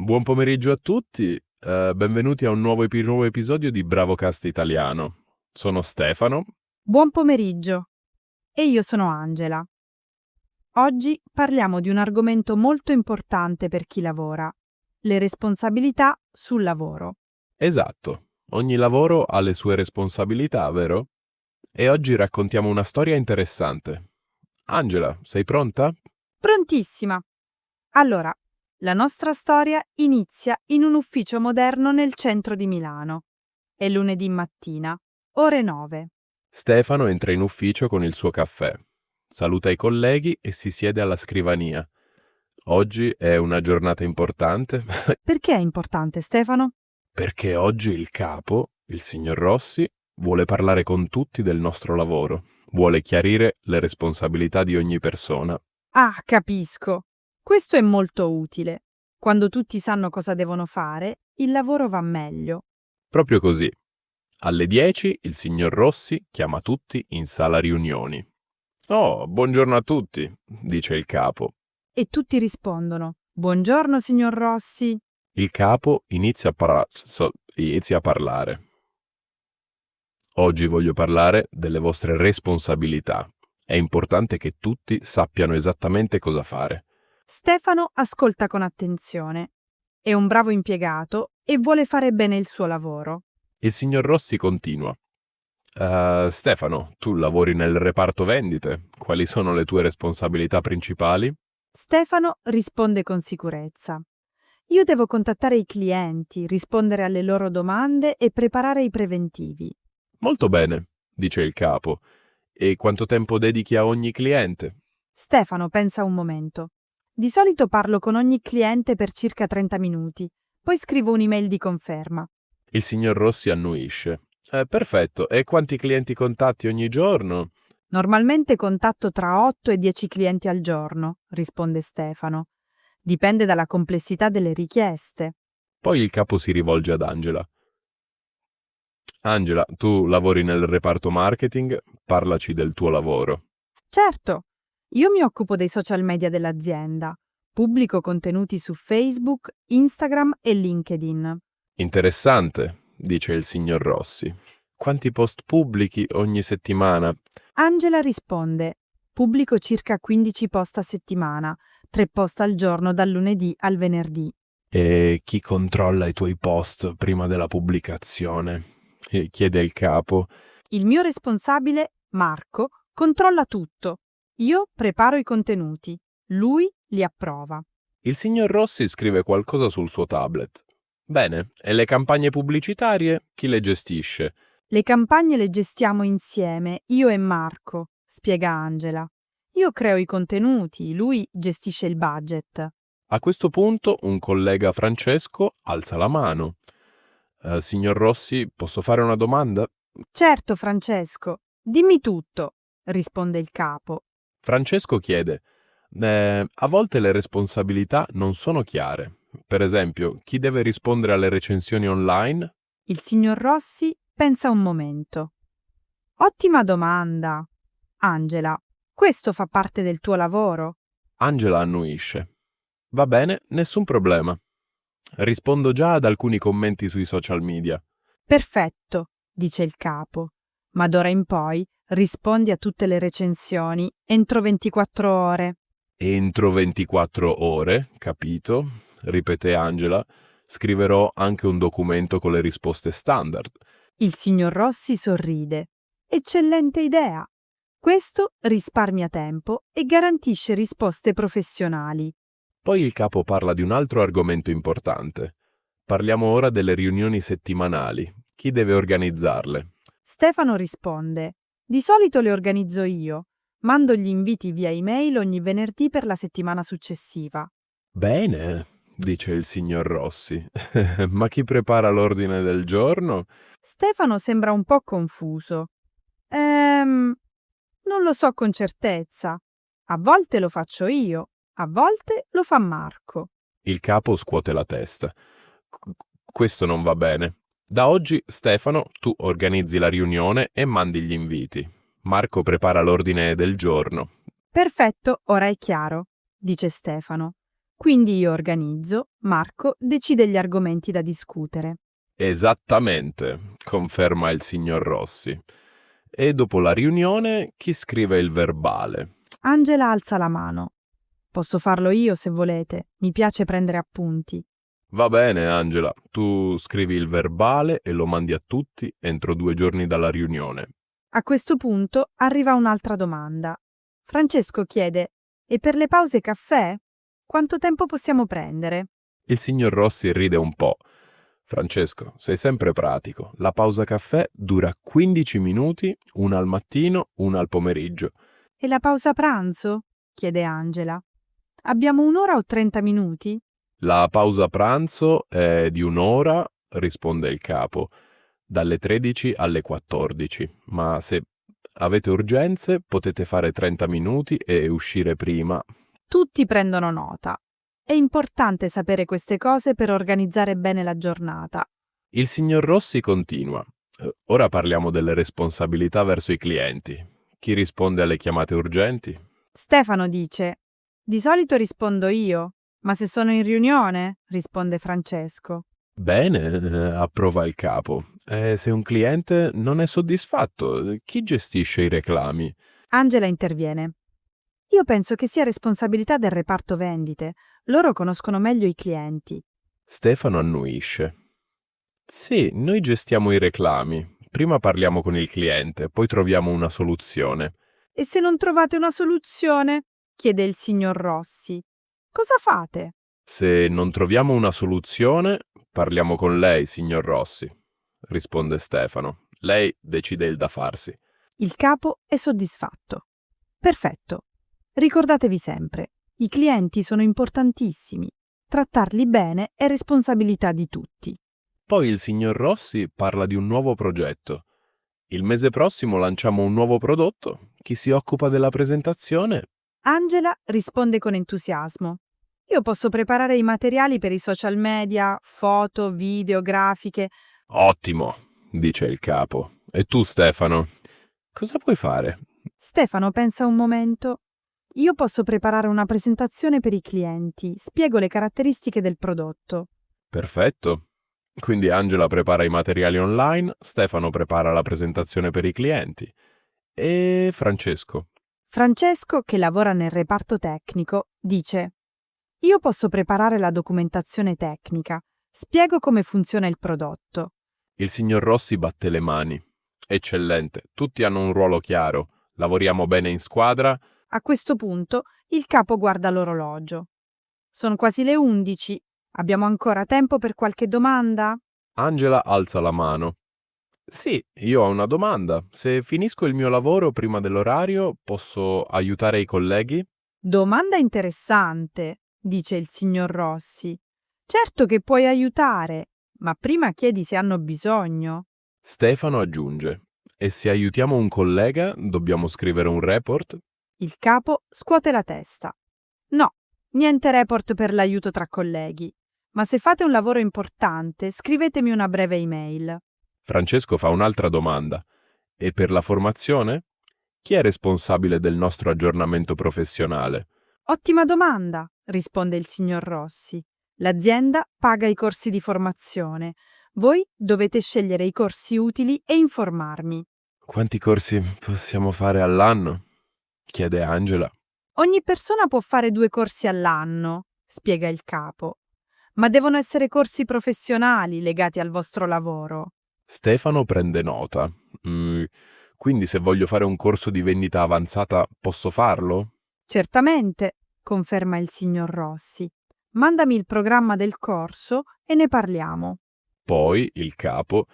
Buon pomeriggio a tutti, benvenuti a un nuovo episodio di BravoCast Italiano. Sono Stefano. Buon pomeriggio. E io sono Angela. Oggi parliamo di un argomento molto importante per chi lavora: le responsabilità sul lavoro. Esatto, ogni lavoro ha le sue responsabilità, vero? E oggi raccontiamo una storia interessante. Angela, sei pronta? Prontissima! Allora, la nostra storia inizia in un ufficio moderno nel centro di Milano. È lunedì mattina, ore 9. Stefano entra in ufficio con il suo caffè. Saluta i colleghi e si siede alla scrivania. Oggi è una giornata importante Perché è importante, Stefano? perché oggi il capo, il signor Rossi, vuole parlare con tutti del nostro lavoro. Vuole chiarire le responsabilità di ogni persona. Ah, capisco. Questo è molto utile. Quando tutti sanno cosa devono fare, il lavoro va meglio. Proprio così. Alle 10 il signor Rossi chiama tutti in sala riunioni. «Oh, buongiorno a tutti», dice il capo. E tutti rispondono: Buongiorno, signor Rossi. Il capo inizia a parlare. Oggi voglio parlare delle vostre responsabilità. È importante che tutti sappiano esattamente cosa fare. Stefano ascolta con attenzione. È un bravo impiegato e vuole fare bene il suo lavoro. Il signor Rossi continua. Stefano, tu lavori nel reparto vendite. Quali sono le tue responsabilità principali? Stefano risponde con sicurezza. Io devo contattare i clienti, rispondere alle loro domande e preparare i preventivi. Molto bene, dice il capo. E quanto tempo dedichi a ogni cliente? Stefano pensa un momento. Di solito parlo con ogni cliente per circa 30 minuti, poi scrivo un'email di conferma. Il signor Rossi annuisce. Perfetto, e quanti clienti contatti ogni giorno? Normalmente contatto tra 8 e 10 clienti al giorno, risponde Stefano. Dipende dalla complessità delle richieste. Poi il capo si rivolge ad Angela. Angela, tu lavori nel reparto marketing, parlaci del tuo lavoro. Certo, io mi occupo dei social media dell'azienda. Pubblico contenuti su Facebook, Instagram e LinkedIn. Interessante, dice il signor Rossi. Quanti post pubblichi ogni settimana? Angela risponde: Pubblico circa 15 post a settimana, 3 post al giorno dal lunedì al venerdì. E chi controlla i tuoi post prima della pubblicazione? Chiede il capo. Il mio responsabile, Marco, controlla tutto. Io preparo i contenuti. Lui li approva. Il signor Rossi scrive qualcosa sul suo tablet. Bene, e le campagne pubblicitarie chi le gestisce? Le campagne le gestiamo insieme, io e Marco, spiega Angela. Io creo i contenuti, lui gestisce il budget. A questo punto un collega Francesco alza la mano. Signor Rossi, posso fare una domanda? Certo, Francesco, dimmi tutto, risponde il capo. Francesco chiede. A volte le responsabilità non sono chiare. Per esempio, chi deve rispondere alle recensioni online? Il signor Rossi pensa un momento. Ottima domanda. Angela, questo fa parte del tuo lavoro? Angela annuisce. Va bene, nessun problema. Rispondo già ad alcuni commenti sui social media. Perfetto, dice il capo. Ma d'ora in poi rispondi a tutte le recensioni entro 24 ore. Entro 24 ore, capito? Ripete Angela. Scriverò anche un documento con le risposte standard. Il signor Rossi sorride. Eccellente idea! Questo risparmia tempo e garantisce risposte professionali. Poi il capo parla di un altro argomento importante. Parliamo ora delle riunioni settimanali. Chi deve organizzarle? Stefano risponde: Di solito le organizzo io. Mando gli inviti via email ogni venerdì per la settimana successiva. Bene, dice il signor Rossi. Ma chi prepara l'ordine del giorno? Stefano sembra un po' confuso. Non lo so con certezza. A volte lo faccio io, a volte lo fa Marco. Il capo scuote la testa. Questo non va bene. Da oggi, Stefano, tu organizzi la riunione e mandi gli inviti. Marco prepara l'ordine del giorno. Perfetto, ora è chiaro, dice Stefano. Quindi io organizzo, Marco decide gli argomenti da discutere. Esattamente, conferma il signor Rossi. E dopo la riunione, chi scrive il verbale? Angela alza la mano. Posso farlo io se volete, mi piace prendere appunti. Va bene, Angela, tu scrivi il verbale e lo mandi a tutti entro 2 giorni dalla riunione. A questo punto arriva un'altra domanda. Francesco chiede: e per le pause caffè? Quanto tempo possiamo prendere? Il signor Rossi ride un po'. Francesco, sei sempre pratico. La pausa caffè dura 15 minuti, una al mattino, una al pomeriggio. E la pausa pranzo? Chiede Angela. Abbiamo 1 ora o 30 minuti? La pausa pranzo è di 1 ora, risponde il capo, dalle 13 alle 14, ma se avete urgenze potete fare 30 minuti e uscire prima. Tutti prendono nota. È importante sapere queste cose per organizzare bene la giornata. Il signor Rossi continua. Ora parliamo delle responsabilità verso i clienti. Chi risponde alle chiamate urgenti? Stefano dice: di solito rispondo io, ma se sono in riunione, risponde Francesco. Bene, approva il capo. Se un cliente non è soddisfatto, chi gestisce i reclami? Angela interviene. Io penso che sia responsabilità del reparto vendite. Loro conoscono meglio i clienti. Stefano annuisce. Sì, noi gestiamo i reclami. Prima parliamo con il cliente, poi troviamo una soluzione. E se non trovate una soluzione? Chiede il signor Rossi. Cosa fate? Se non troviamo una soluzione, parliamo con lei, signor Rossi, risponde Stefano. Lei decide il da farsi. Il capo è soddisfatto. Perfetto. Ricordatevi sempre, i clienti sono importantissimi. Trattarli bene è responsabilità di tutti. Poi il signor Rossi parla di un nuovo progetto. Il mese prossimo lanciamo un nuovo prodotto. Chi si occupa della presentazione? Angela risponde con entusiasmo. Io posso preparare i materiali per i social media, foto, video, grafiche. Ottimo, dice il capo. E tu, Stefano? Cosa puoi fare? Stefano pensa un momento. Io posso preparare una presentazione per i clienti, spiego le caratteristiche del prodotto. Perfetto. Quindi Angela prepara i materiali online, Stefano prepara la presentazione per i clienti. E Francesco? Francesco, che lavora nel reparto tecnico, dice: io posso preparare la documentazione tecnica, spiego come funziona il prodotto. Il signor Rossi batte le mani. Eccellente, tutti hanno un ruolo chiaro, lavoriamo bene in squadra. A questo punto il capo guarda l'orologio. Sono quasi le 11. Abbiamo ancora tempo per qualche domanda? Angela alza la mano. Sì, io ho una domanda. Se finisco il mio lavoro prima dell'orario, posso aiutare i colleghi? Domanda interessante, dice il signor Rossi. Certo che puoi aiutare, ma prima chiedi se hanno bisogno. Stefano aggiunge. E se aiutiamo un collega, dobbiamo scrivere un report? Il capo scuote la testa. No, niente report per l'aiuto tra colleghi. Ma se fate un lavoro importante, scrivetemi una breve email. Francesco fa un'altra domanda. E per la formazione? Chi è responsabile del nostro aggiornamento professionale? Ottima domanda, risponde il signor Rossi. L'azienda paga i corsi di formazione. Voi dovete scegliere i corsi utili e informarmi. Quanti corsi possiamo fare all'anno? Chiede Angela. Ogni persona può fare 2 corsi all'anno, spiega il capo. Ma devono essere corsi professionali legati al vostro lavoro. Stefano prende nota. Quindi se voglio fare un corso di vendita avanzata, posso farlo? Certamente, conferma il signor Rossi. Mandami il programma del corso e ne parliamo. Poi il capo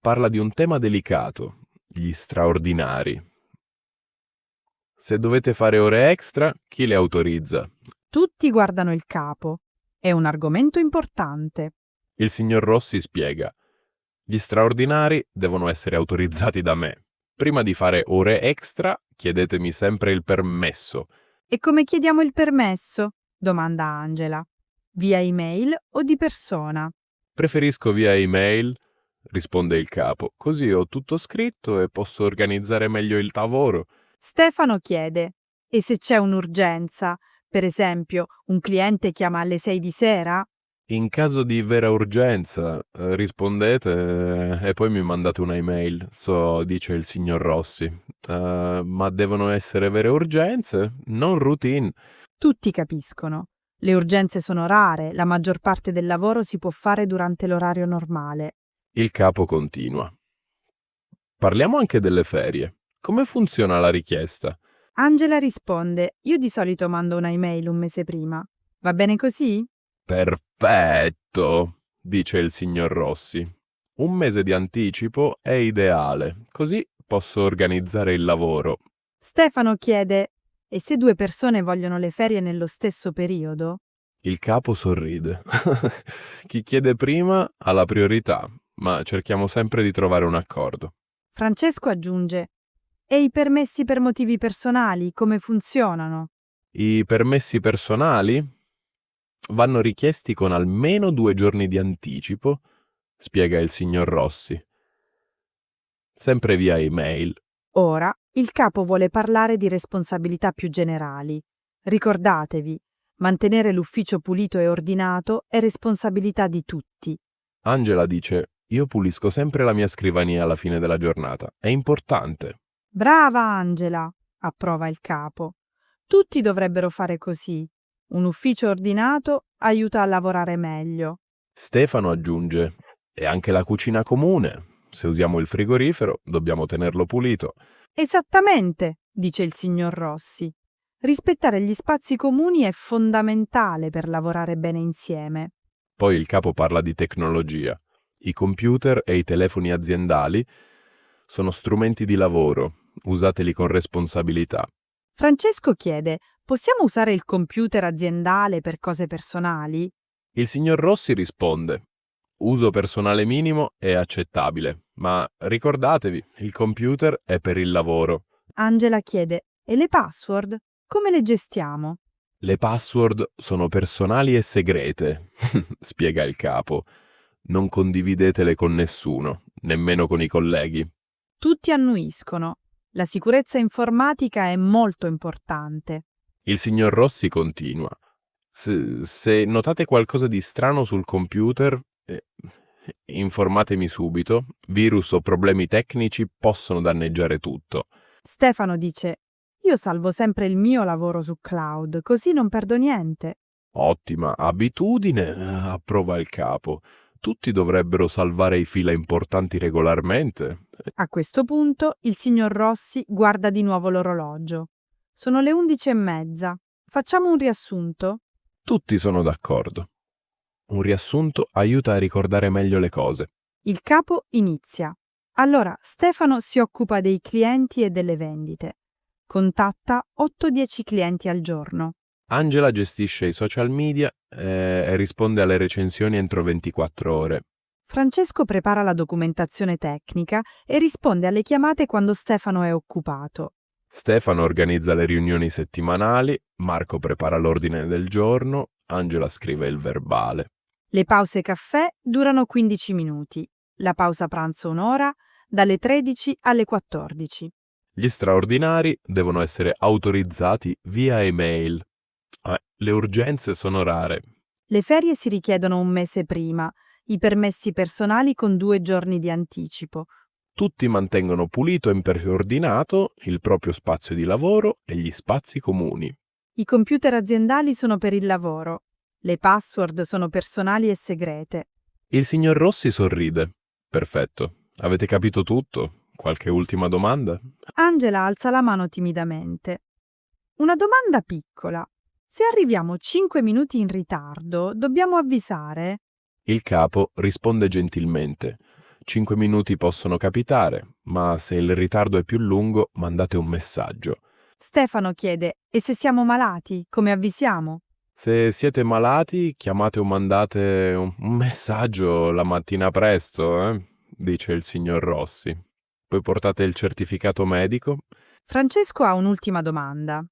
parla di un tema delicato, gli straordinari. Se dovete fare ore extra, chi le autorizza? Tutti guardano il capo. È un argomento importante. Il signor Rossi spiega. Gli straordinari devono essere autorizzati da me. Prima di fare ore extra, chiedetemi sempre il permesso. E come chiediamo il permesso? Domanda Angela. Via email o di persona? Preferisco via email, risponde il capo, così ho tutto scritto e posso organizzare meglio il lavoro. Stefano chiede: e se c'è un'urgenza, Per esempio, un cliente chiama alle 6 di sera? In caso di vera urgenza, rispondete e poi mi mandate una email, dice il signor Rossi. Ma devono essere vere urgenze, non routine. Tutti capiscono. Le urgenze sono rare, la maggior parte del lavoro si può fare durante l'orario normale. Il capo continua. Parliamo anche delle ferie. Come funziona la richiesta? Angela risponde: io di solito mando una email un mese prima. Va bene così? Perfetto, dice il signor Rossi. Un mese di anticipo è ideale, così posso organizzare il lavoro. Stefano chiede: e se due persone vogliono le ferie nello stesso periodo? Il capo sorride. Chi chiede prima ha la priorità, ma cerchiamo sempre di trovare un accordo. Francesco aggiunge: e i permessi per motivi personali come funzionano? I permessi personali vanno richiesti con almeno 2 giorni di anticipo, spiega il signor Rossi. Sempre via email. Ora il capo vuole parlare di responsabilità più generali. Ricordatevi, mantenere l'ufficio pulito e ordinato è responsabilità di tutti. Angela dice: io pulisco sempre la mia scrivania alla fine della giornata. È importante. Brava Angela, approva il capo. Tutti dovrebbero fare così. Un ufficio ordinato aiuta a lavorare meglio. Stefano aggiunge: e anche la cucina comune. Se usiamo il frigorifero, dobbiamo tenerlo pulito. Esattamente, dice il signor Rossi. Rispettare gli spazi comuni è fondamentale per lavorare bene insieme. Poi il capo parla di tecnologia. I computer e i telefoni aziendali sono strumenti di lavoro. Usateli con responsabilità. Francesco chiede: possiamo usare il computer aziendale per cose personali? Il signor Rossi risponde: uso personale minimo è accettabile, ma ricordatevi, il computer è per il lavoro. Angela chiede: e le password? Come le gestiamo? Le password sono personali e segrete, spiega il capo. Non condividetele con nessuno, nemmeno con i colleghi. Tutti annuiscono. La sicurezza informatica è molto importante. Il signor Rossi continua. Se notate qualcosa di strano sul computer, informatemi subito. Virus o problemi tecnici possono danneggiare tutto. Stefano dice: io salvo sempre il mio lavoro su cloud, così non perdo niente. Ottima abitudine, approva il capo. Tutti dovrebbero salvare i file importanti regolarmente. A questo punto il signor Rossi guarda di nuovo l'orologio. Sono le 11:30. Facciamo un riassunto? Tutti sono d'accordo. Un riassunto aiuta a ricordare meglio le cose. Il capo inizia. Allora Stefano si occupa dei clienti e delle vendite. Contatta 8-10 clienti al giorno. Angela gestisce i social media e risponde alle recensioni entro 24 ore. Francesco prepara la documentazione tecnica e risponde alle chiamate quando Stefano è occupato. Stefano organizza le riunioni settimanali, Marco prepara l'ordine del giorno, Angela scrive il verbale. Le pause caffè durano 15 minuti, la pausa pranzo un'ora, dalle 13 alle 14. Gli straordinari devono essere autorizzati via email. Le urgenze sono rare. Le ferie si richiedono un mese prima, i permessi personali con 2 giorni di anticipo. Tutti mantengono pulito e preordinato il proprio spazio di lavoro e gli spazi comuni. I computer aziendali sono per il lavoro. Le password sono personali e segrete. Il signor Rossi sorride. Perfetto. Avete capito tutto? Qualche ultima domanda? Angela alza la mano timidamente. Una domanda piccola. Se arriviamo 5 minuti in ritardo, dobbiamo avvisare? Il capo risponde gentilmente. 5 minuti possono capitare, ma se il ritardo è più lungo, mandate un messaggio. Stefano chiede: e se siamo malati, come avvisiamo? Se siete malati, chiamate o mandate un messaggio la mattina presto, dice il signor Rossi. Poi portate il certificato medico. Francesco ha un'ultima domanda.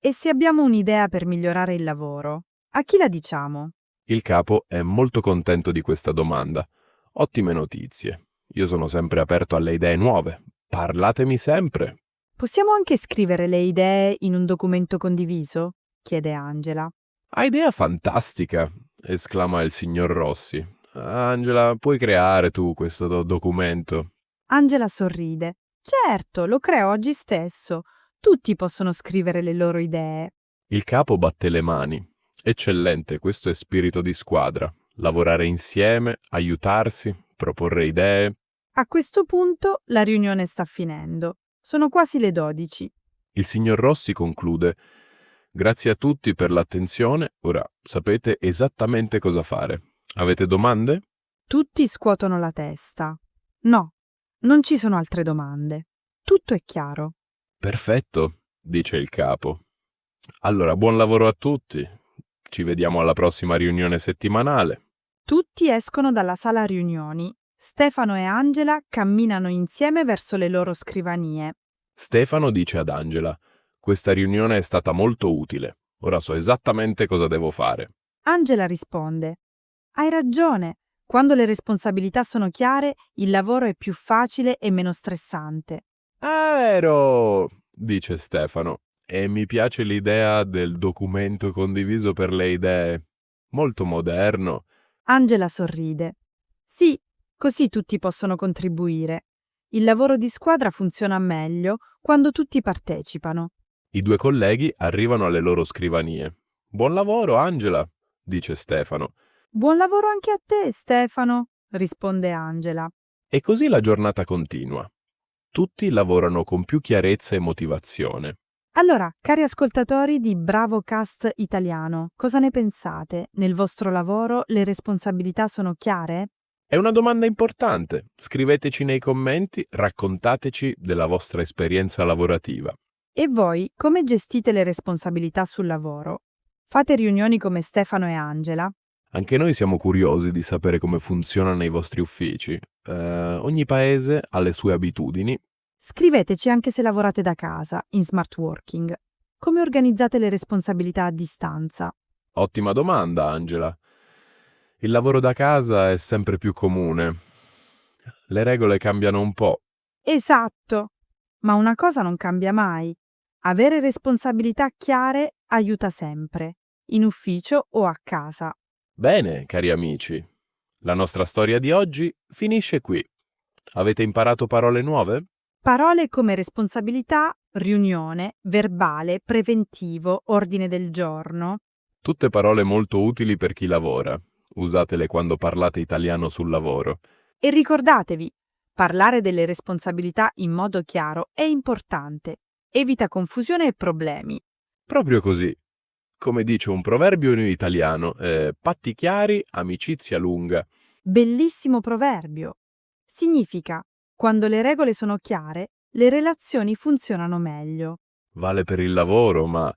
E se abbiamo un'idea per migliorare il lavoro, a chi la diciamo? Il capo è molto contento di questa domanda. Ottime notizie. Io sono sempre aperto alle idee nuove. Parlatemi sempre. Possiamo anche scrivere le idee in un documento condiviso? chiede Angela. Hai idea fantastica, esclama il signor Rossi. Angela, puoi creare tu questo documento? Angela sorride. Certo, lo creo oggi stesso. Tutti possono scrivere le loro idee. Il capo batte le mani. Eccellente, questo è spirito di squadra. Lavorare insieme, aiutarsi, proporre idee. A questo punto la riunione sta finendo. Sono quasi le 12. Il signor Rossi conclude. Grazie a tutti per l'attenzione, ora sapete esattamente cosa fare. Avete domande? Tutti scuotono la testa. No, non ci sono altre domande. Tutto è chiaro. Perfetto, dice il capo. Allora, buon lavoro a tutti. Ci vediamo alla prossima riunione settimanale. Tutti escono dalla sala riunioni. Stefano e Angela camminano insieme verso le loro scrivanie. Stefano dice ad Angela: questa riunione è stata molto utile. Ora so esattamente cosa devo fare. Angela risponde: Hai ragione. Quando le responsabilità sono chiare, il lavoro è più facile e meno stressante. Vero, dice Stefano. E mi piace l'idea del documento condiviso per le idee. Molto moderno. Angela sorride. Sì, così tutti possono contribuire. Il lavoro di squadra funziona meglio quando tutti partecipano. I due colleghi arrivano alle loro scrivanie. Buon lavoro, Angela, dice Stefano. Buon lavoro anche a te, Stefano, risponde Angela. E così la giornata continua. Tutti lavorano con più chiarezza e motivazione. Allora, cari ascoltatori di Bravocast Italiano, cosa ne pensate? Nel vostro lavoro le responsabilità sono chiare? È una domanda importante. Scriveteci nei commenti, raccontateci della vostra esperienza lavorativa. E voi come gestite le responsabilità sul lavoro? Fate riunioni come Stefano e Angela? Anche noi siamo curiosi di sapere come funzionano i vostri uffici. Ogni paese ha le sue abitudini. Scriveteci anche se lavorate da casa, in smart working. Come organizzate le responsabilità a distanza? Ottima domanda, Angela. Il lavoro da casa è sempre più comune. Le regole cambiano un po'. Esatto! Ma una cosa non cambia mai. Avere responsabilità chiare aiuta sempre, in ufficio o a casa. Bene, cari amici. La nostra storia di oggi finisce qui. Avete imparato parole nuove? Parole come responsabilità, riunione, verbale, preventivo, ordine del giorno. Tutte parole molto utili per chi lavora. Usatele quando parlate italiano sul lavoro. E ricordatevi, parlare delle responsabilità in modo chiaro è importante. Evita confusione e problemi. Proprio così. Come dice un proverbio in italiano, patti chiari, amicizia lunga. Bellissimo proverbio. Significa, quando le regole sono chiare, le relazioni funzionano meglio. Vale per il lavoro, ma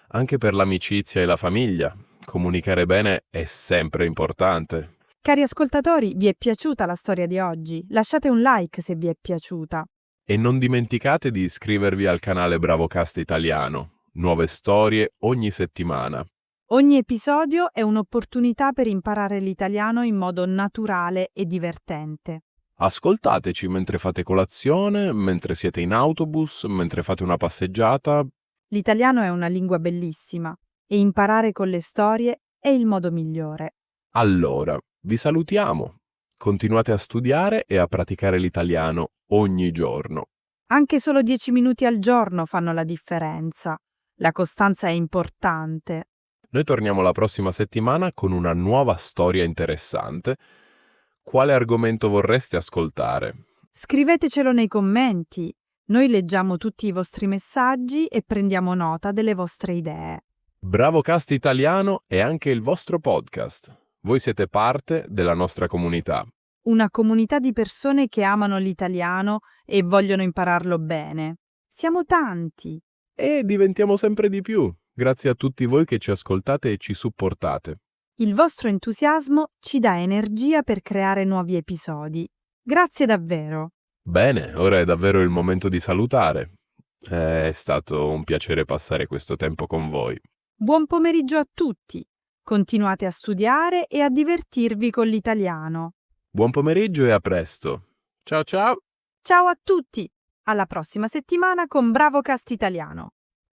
anche per l'amicizia e la famiglia. Comunicare bene è sempre importante. Cari ascoltatori, vi è piaciuta la storia di oggi? Lasciate un like se vi è piaciuta. E non dimenticate di iscrivervi al canale Bravocast Italiano. Nuove storie ogni settimana. Ogni episodio è un'opportunità per imparare l'italiano in modo naturale e divertente. Ascoltateci mentre fate colazione, mentre siete in autobus, mentre fate una passeggiata. L'italiano è una lingua bellissima e imparare con le storie è il modo migliore. Allora, vi salutiamo. Continuate a studiare e a praticare l'italiano ogni giorno. Anche solo 10 minuti al giorno fanno la differenza. La costanza è importante. Noi torniamo la prossima settimana con una nuova storia interessante. Quale argomento vorreste ascoltare? Scrivetecelo nei commenti. Noi leggiamo tutti i vostri messaggi e prendiamo nota delle vostre idee. Bravocast Italiano è anche il vostro podcast. Voi siete parte della nostra comunità. Una comunità di persone che amano l'italiano e vogliono impararlo bene. Siamo tanti. E diventiamo sempre di più, grazie a tutti voi che ci ascoltate e ci supportate. Il vostro entusiasmo ci dà energia per creare nuovi episodi. Grazie davvero. Bene, ora è davvero il momento di salutare. È stato un piacere passare questo tempo con voi. Buon pomeriggio a tutti. Continuate a studiare e a divertirvi con l'italiano. Buon pomeriggio e a presto. Ciao ciao! Ciao a tutti! Alla prossima settimana con Bravocast Italiano.